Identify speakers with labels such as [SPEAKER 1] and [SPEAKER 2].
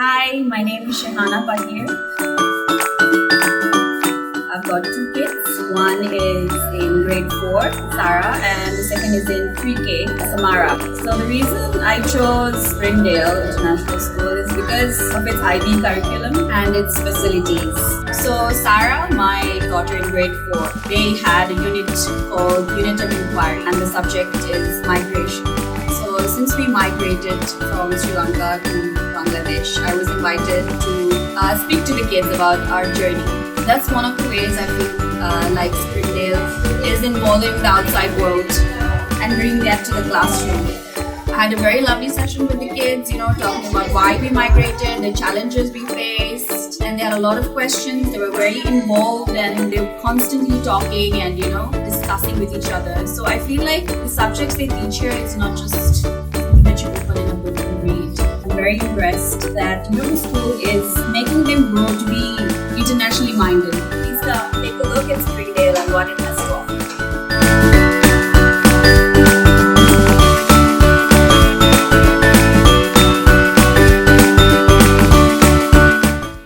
[SPEAKER 1] Hi, my name is 𝗙𝗵𝗵𝗵𝗵. I've got two kids. One is in grade 4, Sarah, and the second is in pre-K, Samara. So the reason I chose Springdale International School is because of its IB curriculum and its facilities. So Sarah, my daughter in grade 4, they had a unit called Unit of Inquiry, and the subject is migration. So since we migrated from Sri Lanka to Bangladesh, I was invited to speak to the kids about our journey. That's one of the ways I feel like Springdale is involving the outside world and bringing that to the classroom. I had a very lovely session with the kids, talking about why we migrated, the challenges we faced, and they had a lot of questions. They were very involved and they were constantly talking and, discussing with each other. So I feel like the subjects they teach here is not just something that you open in a book and read. I'm very impressed that the school is making them grow to be internationally minded. Please take a look at Springdale and what it has